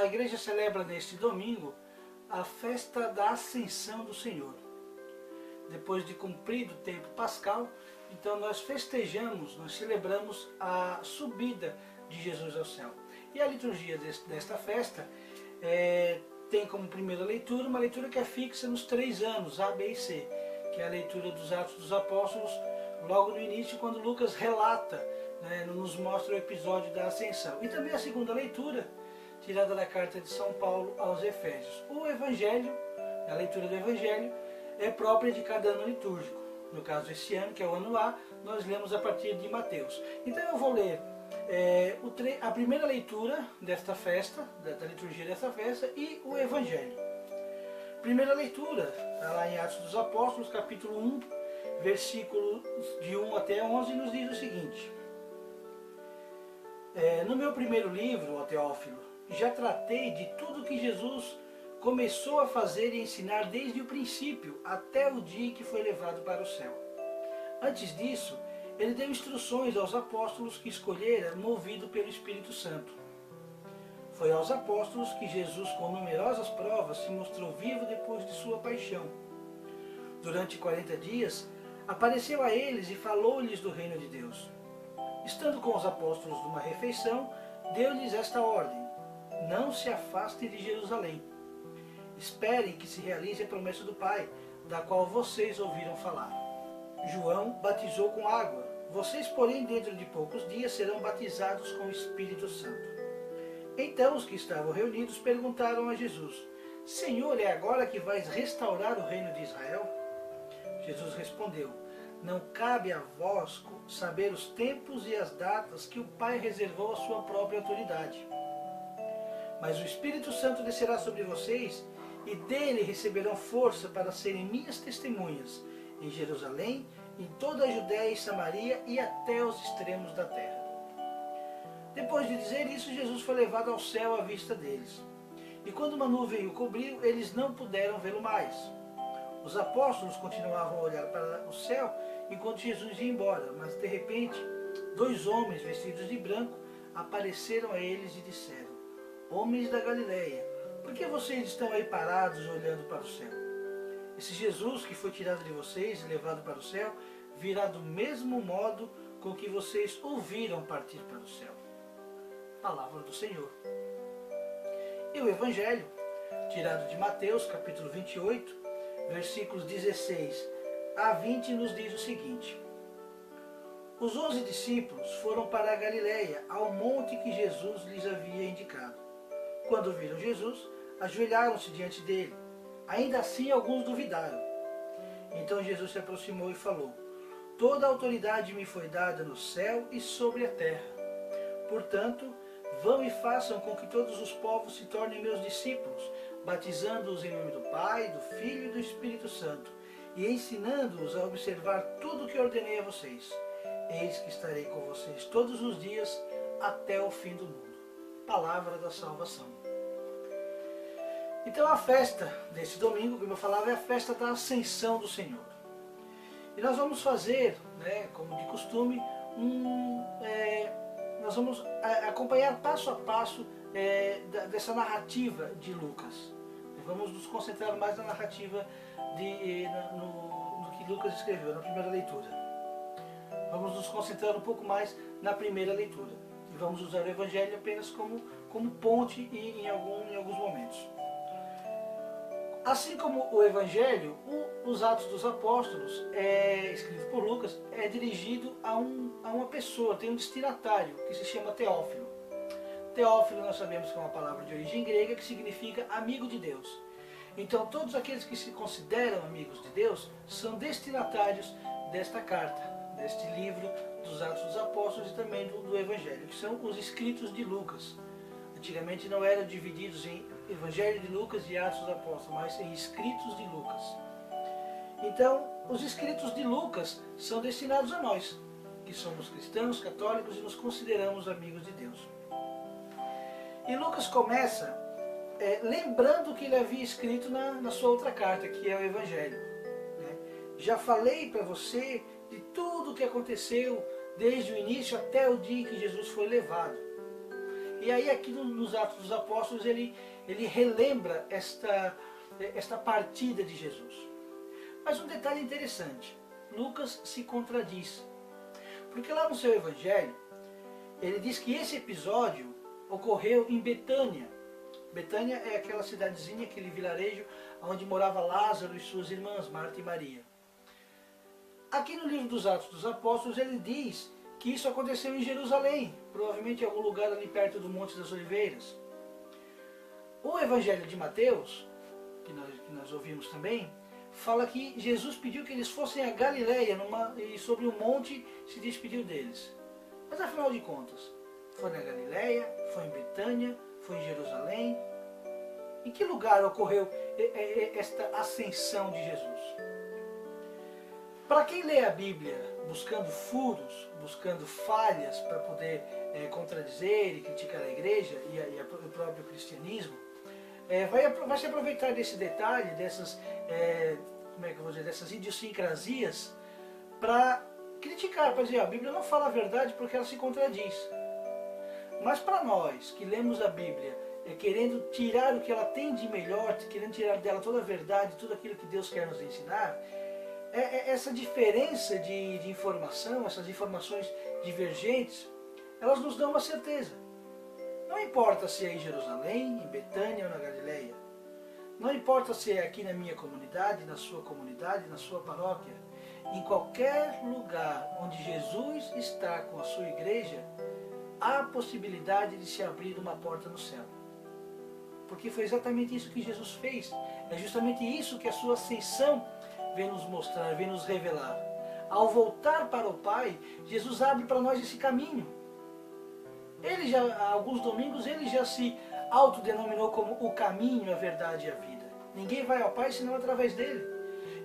a igreja celebra neste domingo a festa da Ascensão do Senhor. Depois de cumprido o tempo pascal, então nós festejamos, nós celebramos a subida de Jesus ao céu. E a liturgia desta festa tem como primeira leitura uma leitura que é fixa nos 3 anos, A, B e C, que é a leitura dos Atos dos Apóstolos, logo no início, quando Lucas relata, nos mostra o episódio da Ascensão. E também a segunda leitura, tirada da carta de São Paulo aos Efésios. O Evangelho, a leitura do Evangelho, é própria de cada ano litúrgico. No caso, esse ano, que é o ano A, nós lemos a partir de Mateus. Então eu vou ler a primeira leitura desta festa, da liturgia desta festa, e o Evangelho. Primeira leitura, está lá em Atos dos Apóstolos, capítulo 1, versículos de 1 até 11, nos diz o seguinte: no meu primeiro livro, ó Teófilo, já tratei de tudo que Jesus começou a fazer e ensinar desde o princípio, até o dia em que foi levado para o céu. Antes disso, ele deu instruções aos apóstolos que escolhera, movido pelo Espírito Santo. Foi aos apóstolos que Jesus, com numerosas provas, se mostrou vivo depois de sua paixão. Durante 40 dias, apareceu a eles e falou-lhes do reino de Deus. Estando com os apóstolos numa refeição, deu-lhes esta ordem: não se afastem de Jerusalém. Esperem que se realize a promessa do Pai, da qual vocês ouviram falar. João batizou com água. Vocês, porém, dentro de poucos dias serão batizados com o Espírito Santo. Então os que estavam reunidos perguntaram a Jesus: Senhor, é agora que vais restaurar o reino de Israel? Jesus respondeu: não cabe a vós saber os tempos e as datas que o Pai reservou à sua própria autoridade. Mas o Espírito Santo descerá sobre vocês, e dele receberão força para serem minhas testemunhas em Jerusalém, em toda a Judéia e Samaria e até os extremos da terra. Depois de dizer isso, Jesus foi levado ao céu à vista deles. E quando uma nuvem o cobriu, eles não puderam vê-lo mais. Os apóstolos continuavam a olhar para o céu enquanto Jesus ia embora, mas de repente 2 homens vestidos de branco apareceram a eles e disseram: Homens da Galileia, por que vocês estão aí parados olhando para o céu? Esse Jesus que foi tirado de vocês e levado para o céu, virá do mesmo modo com que vocês ouviram partir para o céu. Palavra do Senhor. E o Evangelho, tirado de Mateus, capítulo 28, versículos 16 a 20, nos diz o seguinte: Os 11 discípulos foram para a Galileia, ao monte que Jesus lhes havia indicado. Quando viram Jesus, ajoelharam-se diante dele. Ainda assim, alguns duvidaram. Então Jesus se aproximou e falou: Toda a autoridade me foi dada no céu e sobre a terra. Portanto, vão e façam com que todos os povos se tornem meus discípulos, batizando-os em nome do Pai, do Filho e do Espírito Santo, e ensinando-os a observar tudo o que ordenei a vocês. Eis que estarei com vocês todos os dias, até o fim do mundo. Palavra da salvação. Então a festa desse domingo, como eu falava, é a festa da Ascensão do Senhor. E nós vamos fazer, como de costume, nós vamos acompanhar passo a passo dessa narrativa de Lucas. Vamos nos concentrar mais na narrativa no que Lucas escreveu, na primeira leitura. Vamos nos concentrar um pouco mais na primeira leitura. E vamos usar o Evangelho apenas como ponte em alguns momentos. Assim como o Evangelho, os Atos dos Apóstolos, escrito por Lucas, é dirigido a uma pessoa, tem um destinatário, que se chama Teófilo. Teófilo, nós sabemos que é uma palavra de origem grega que significa amigo de Deus. Então todos aqueles que se consideram amigos de Deus são destinatários desta carta, deste livro dos Atos dos Apóstolos e também do Evangelho, que são os escritos de Lucas. Antigamente não eram divididos em Evangelho de Lucas e Atos dos Apóstolos, mas em escritos de Lucas. Então, os escritos de Lucas são destinados a nós, que somos cristãos, católicos e nos consideramos amigos de Deus. E Lucas começa lembrando o que ele havia escrito na sua outra carta, que é o Evangelho. Já falei para você de tudo o que aconteceu desde o início até o dia em que Jesus foi levado. E aí aqui nos Atos dos Apóstolos ele relembra esta partida de Jesus. Mas um detalhe interessante, Lucas se contradiz. Porque lá no seu evangelho, ele diz que esse episódio ocorreu em Betânia. Betânia é aquela cidadezinha, aquele vilarejo onde morava Lázaro e suas irmãs, Marta e Maria. Aqui no livro dos Atos dos Apóstolos ele diz que isso aconteceu em Jerusalém, provavelmente em algum lugar ali perto do Monte das Oliveiras. O evangelho de Mateus, que nós ouvimos também, fala que Jesus pediu que eles fossem a Galileia e sobre um monte se despediu deles. Mas afinal de contas, foi na Galileia, foi em Betânia, foi em Jerusalém. Em que lugar ocorreu esta ascensão de Jesus? Para quem lê a Bíblia buscando furos, buscando falhas para poder contradizer e criticar a igreja e o próprio cristianismo, vai se aproveitar desse detalhe, dessas, dessas idiosincrasias, para criticar, para dizer, a Bíblia não fala a verdade porque ela se contradiz. Mas para nós que lemos a Bíblia, querendo tirar o que ela tem de melhor, querendo tirar dela toda a verdade, tudo aquilo que Deus quer nos ensinar, essa diferença de informação, essas informações divergentes, elas nos dão uma certeza. Não importa se é em Jerusalém, em Betânia ou na Galileia. Não importa se é aqui na minha comunidade, na sua paróquia. Em qualquer lugar onde Jesus está com a sua igreja, há a possibilidade de se abrir uma porta no céu. Porque foi exatamente isso que Jesus fez. É justamente isso que a sua ascensão vem nos mostrar, vem nos revelar. Ao voltar para o Pai, Jesus abre para nós esse caminho. Ele já, há alguns domingos, ele já se autodenominou como o caminho, a verdade e a vida. Ninguém vai ao Pai senão através dele.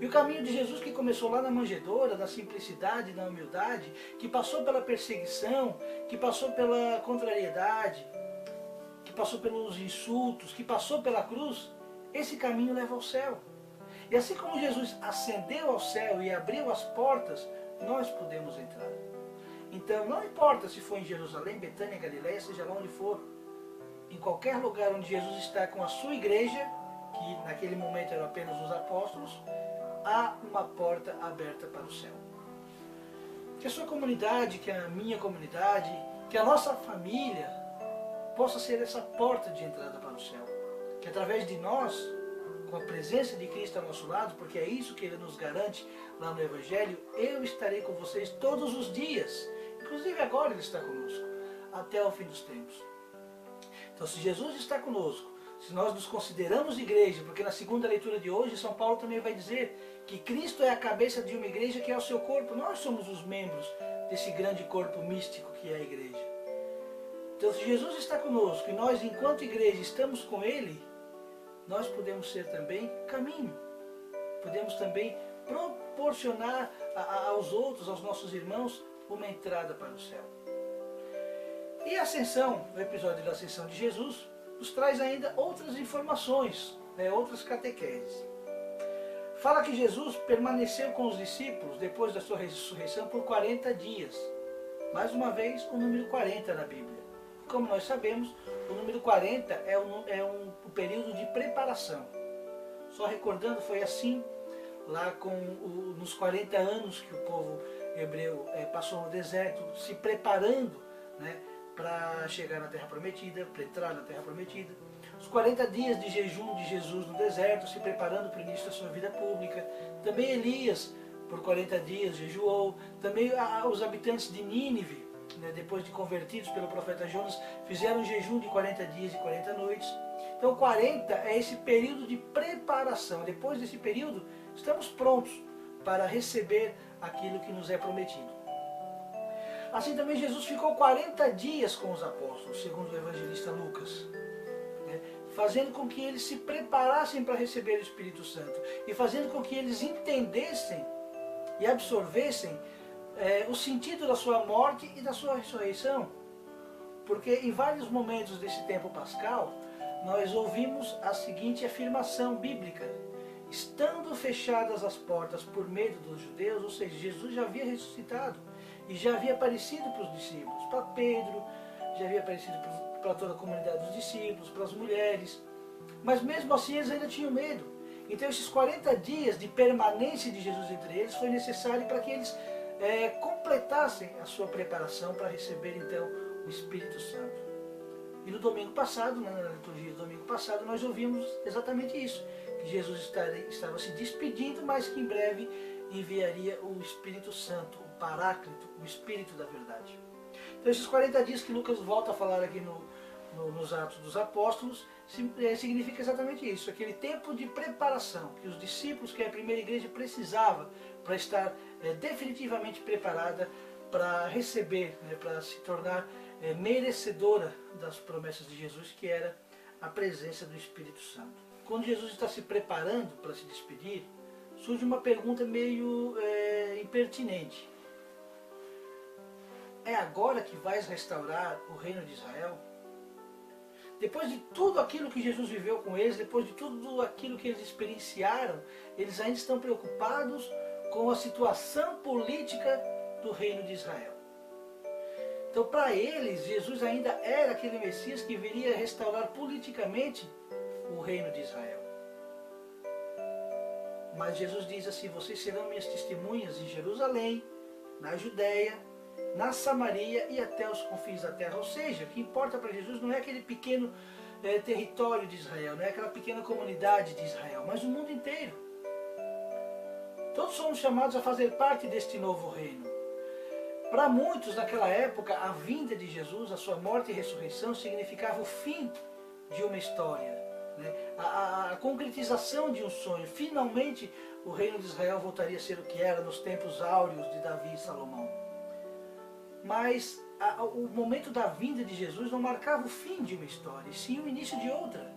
E o caminho de Jesus que começou lá na manjedoura, na simplicidade, na humildade, que passou pela perseguição, que passou pela contrariedade, que passou pelos insultos, que passou pela cruz, esse caminho leva ao céu. E assim como Jesus ascendeu ao céu e abriu as portas, nós podemos entrar. Então não importa se for em Jerusalém, Betânia, Galileia, seja lá onde for, em qualquer lugar onde Jesus está com a sua igreja, que naquele momento eram apenas os apóstolos, há uma porta aberta para o céu. Que a sua comunidade, que a minha comunidade, que a nossa família possa ser essa porta de entrada para o céu. Que através de nós, com a presença de Cristo ao nosso lado, porque é isso que Ele nos garante lá no Evangelho, eu estarei com vocês todos os dias. Inclusive agora Ele está conosco, até o fim dos tempos. Então se Jesus está conosco, se nós nos consideramos igreja, porque na segunda leitura de hoje, São Paulo também vai dizer que Cristo é a cabeça de uma igreja que é o seu corpo, nós somos os membros desse grande corpo místico que é a igreja. Então se Jesus está conosco e nós enquanto igreja estamos com Ele, nós podemos ser também caminho, podemos também proporcionar aos outros, aos nossos irmãos, uma entrada para o céu. E a ascensão, o episódio da ascensão de Jesus, nos traz ainda outras informações, outras catequeses. Fala que Jesus permaneceu com os discípulos depois da sua ressurreição por 40 dias. Mais uma vez, o número 40 na Bíblia. Como nós sabemos, o número 40 é um período de preparação. Só recordando, foi assim lá nos 40 anos que o povo hebreu passou no deserto, se preparando, para chegar na Terra Prometida, para entrar na Terra Prometida. Os 40 dias de jejum de Jesus no deserto, se preparando para o início da sua vida pública. Também Elias, por 40 dias, jejuou. Também os habitantes de Nínive, depois de convertidos pelo profeta Jonas, fizeram um jejum de 40 dias e 40 noites. Então 40 é esse período de preparação. Depois desse período, estamos prontos para receber aquilo que nos é prometido. Assim também Jesus ficou 40 dias com os apóstolos, segundo o evangelista Lucas, fazendo com que eles se preparassem para receber o Espírito Santo e fazendo com que eles entendessem e absorvessem o sentido da sua morte e da sua ressurreição. Porque em vários momentos desse tempo pascal, nós ouvimos a seguinte afirmação bíblica: estando fechadas as portas por medo dos judeus, ou seja, Jesus já havia ressuscitado e já havia aparecido para os discípulos, para Pedro, já havia aparecido para toda a comunidade dos discípulos, para as mulheres. Mas mesmo assim eles ainda tinham medo. Então esses 40 dias de permanência de Jesus entre eles foi necessário para que eles completassem a sua preparação para receber então o Espírito Santo. E no domingo passado, na liturgia do domingo passado, nós ouvimos exatamente isso, que Jesus estava se despedindo, mas que em breve enviaria o Espírito Santo, o Paráclito, o Espírito da verdade. Então esses 40 dias que Lucas volta a falar aqui nos Atos dos Apóstolos, significa exatamente isso, aquele tempo de preparação que os discípulos, que a primeira igreja precisava para estar definitivamente preparada para receber, para se tornar merecedora das promessas de Jesus, que era a presença do Espírito Santo. Quando Jesus está se preparando para se despedir, surge uma pergunta meio impertinente. É agora que vais restaurar o reino de Israel? Depois de tudo aquilo que Jesus viveu com eles, depois de tudo aquilo que eles experienciaram, eles ainda estão preocupados com a situação política do reino de Israel. Então, para eles, Jesus ainda era aquele Messias que viria restaurar politicamente o reino de Israel. Mas Jesus diz assim: vocês serão minhas testemunhas em Jerusalém, na Judéia, na Samaria e até os confins da terra. Ou seja, o que importa para Jesus não é aquele pequeno território de Israel, não é aquela pequena comunidade de Israel, mas o mundo inteiro. Todos somos chamados a fazer parte deste novo reino. Para muitos naquela época, a vinda de Jesus, a sua morte e ressurreição, significava o fim de uma história, né? A concretização de um sonho. Finalmente o reino de Israel voltaria a ser o que era nos tempos áureos de Davi e Salomão. Mas o momento da vinda de Jesus não marcava o fim de uma história, e sim o início de outra.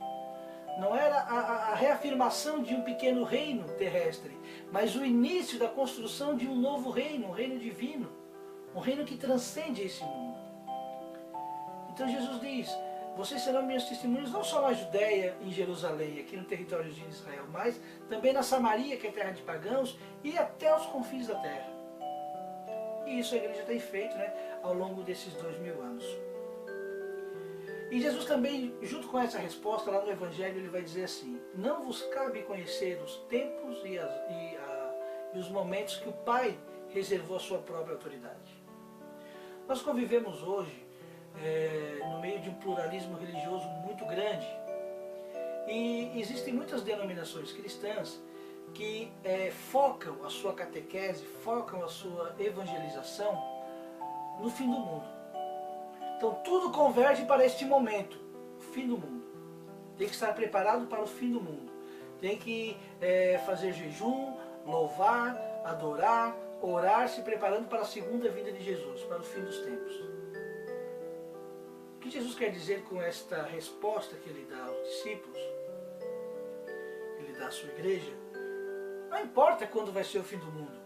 Não era a reafirmação de um pequeno reino terrestre, mas o início da construção de um novo reino, um reino divino, um reino que transcende esse mundo. Então Jesus diz: vocês serão meus testemunhos não só na Judéia, em Jerusalém, aqui no território de Israel, mas também na Samaria, que é terra de pagãos, e até os confins da terra. E isso a igreja tem feito, ao longo desses 2000 anos. E Jesus também, junto com essa resposta, lá no Evangelho, ele vai dizer assim: não vos cabe conhecer os tempos e os momentos que o Pai reservou à sua própria autoridade. Nós convivemos hoje no meio de um pluralismo religioso muito grande, e existem muitas denominações cristãs que focam a sua catequese, focam a sua evangelização no fim do mundo. Então tudo converge para este momento, o fim do mundo. Tem que estar preparado para o fim do mundo. Tem que fazer jejum, louvar, adorar, orar, se preparando para a segunda vinda de Jesus, para o fim dos tempos. O que Jesus quer dizer com esta resposta que ele dá aos discípulos, que ele dá à sua igreja? Não importa quando vai ser o fim do mundo.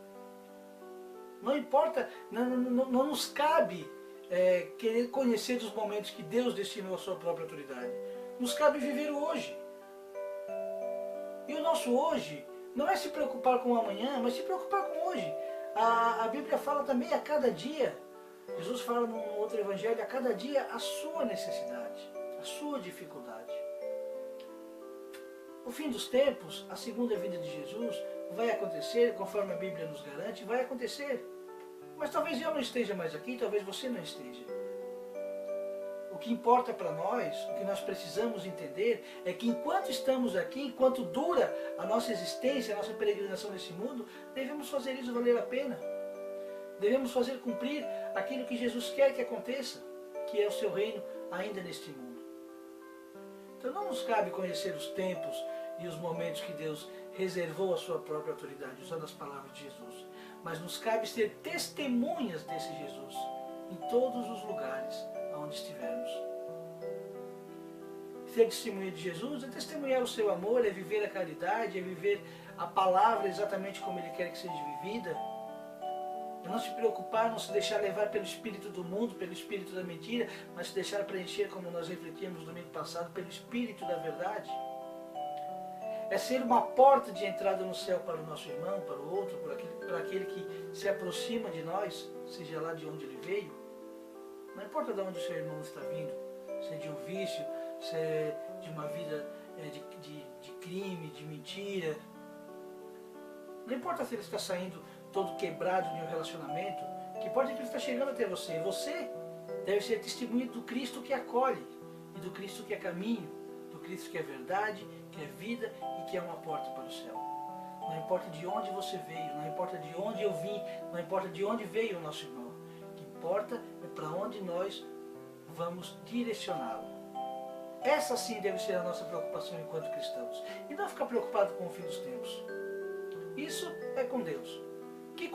Não importa, não nos cabe querer conhecer os momentos que Deus destinou à sua própria autoridade. Nos cabe viver o hoje. E o nosso hoje não é se preocupar com o amanhã, mas se preocupar com hoje. A Bíblia fala também a cada dia. Jesus fala no outro evangelho: a cada dia a sua necessidade, a sua dificuldade. O fim dos tempos, a segunda vinda de Jesus, vai acontecer, conforme a Bíblia nos garante, vai acontecer. Mas talvez eu não esteja mais aqui, talvez você não esteja. O que importa para nós, o que nós precisamos entender, é que enquanto estamos aqui, enquanto dura a nossa existência, a nossa peregrinação nesse mundo, devemos fazer isso valer a pena. Devemos fazer cumprir aquilo que Jesus quer que aconteça, que é o seu reino ainda neste mundo. Então não nos cabe conhecer os tempos e os momentos que Deus reservou à sua própria autoridade, usando as palavras de Jesus. Mas nos cabe ser testemunhas desse Jesus, em todos os lugares onde estivermos. Ser testemunha de Jesus é testemunhar o seu amor, é viver a caridade, é viver a palavra exatamente como Ele quer que seja vivida. É não se preocupar, não se deixar levar pelo espírito do mundo, pelo espírito da mentira, mas se deixar preencher, como nós refletimos no domingo passado, pelo espírito da verdade. É ser uma porta de entrada no céu para o nosso irmão, para o outro, para aquele que se aproxima de nós, seja lá de onde ele veio. Não importa de onde o seu irmão está vindo, se é de um vício, se é de uma vida de crime, de mentira. Não importa se ele está saindo todo quebrado de um relacionamento, que importa é que ele está chegando até você. Você deve ser testemunha do Cristo que acolhe, e do Cristo que é caminho, do Cristo que é verdade, que é vida e que é uma porta para o céu. Não importa de onde você veio, não importa de onde eu vim, não importa de onde veio o nosso irmão. O que importa é para onde nós vamos direcioná-lo. Essa sim deve ser a nossa preocupação enquanto cristãos. E não ficar preocupado com o fim dos tempos. Isso é com Deus. Que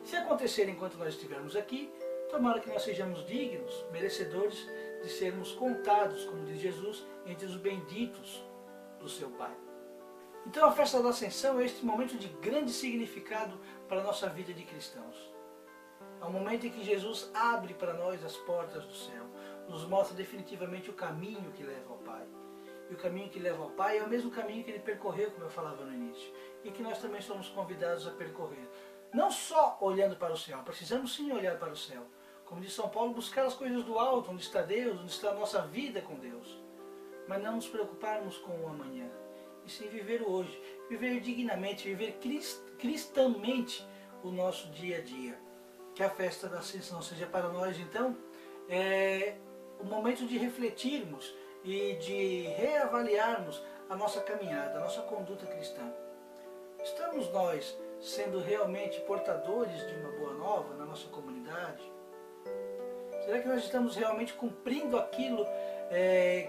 se acontecer enquanto nós estivermos aqui, tomara que nós sejamos dignos, merecedores de sermos contados, como diz Jesus, entre os benditos do seu Pai. Então a festa da Ascensão é este momento de grande significado para a nossa vida de cristãos. É um momento em que Jesus abre para nós as portas do céu, nos mostra definitivamente o caminho que leva ao Pai. E o caminho que leva ao Pai é o mesmo caminho que ele percorreu, como eu falava no início, e que nós também somos convidados a percorrer. Não só olhando para o céu, precisamos sim olhar para o céu. Como diz São Paulo, buscar as coisas do alto, onde está Deus, onde está a nossa vida com Deus. Mas não nos preocuparmos com o amanhã, e sim viver o hoje, viver dignamente, viver cristamente o nosso dia a dia. Que a festa da Ascensão seja para nós, então, o momento de refletirmos e de reavaliarmos a nossa caminhada, a nossa conduta cristã. Estamos nós sendo realmente portadores de uma boa nova na nossa comunidade? Será que nós estamos realmente cumprindo aquilo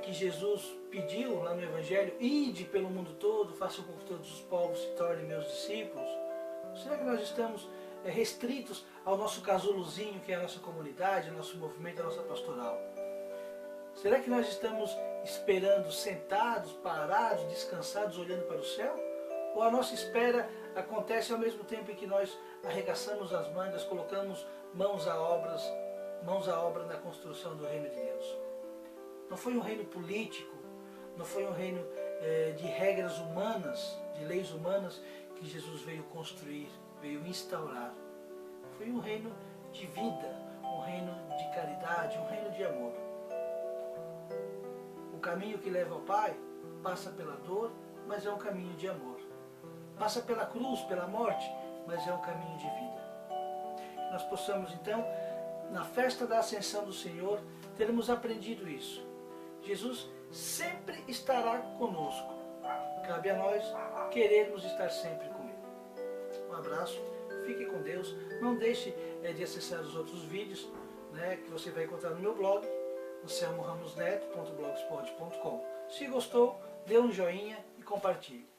que Jesus pediu lá no Evangelho? Ide pelo mundo todo, façam com que todos os povos se tornem meus discípulos. Será que nós estamos restritos ao nosso casulozinho, que é a nossa comunidade, o nosso movimento, a nossa pastoral? Será que nós estamos esperando sentados, parados, descansados, olhando para o céu? Ou a nossa espera acontece ao mesmo tempo em que nós arregaçamos as mangas, colocamos mãos à obra na construção do reino de Deus? Não foi um reino político, não foi um reino de regras humanas, de leis humanas que Jesus veio construir, veio instaurar. Foi um reino de vida, um reino de caridade, um reino de amor. O caminho que leva ao Pai passa pela dor, mas é um caminho de amor. Passa pela cruz, pela morte, mas é um caminho de vida. Que nós possamos então, na festa da Ascensão do Senhor, termos aprendido isso. Jesus sempre estará conosco. Cabe a nós querermos estar sempre com Ele. Um abraço, fique com Deus. Não deixe de acessar os outros vídeos, que você vai encontrar no meu blog, anselmoramosneto.blogspot.com. Se gostou, dê um joinha e compartilhe.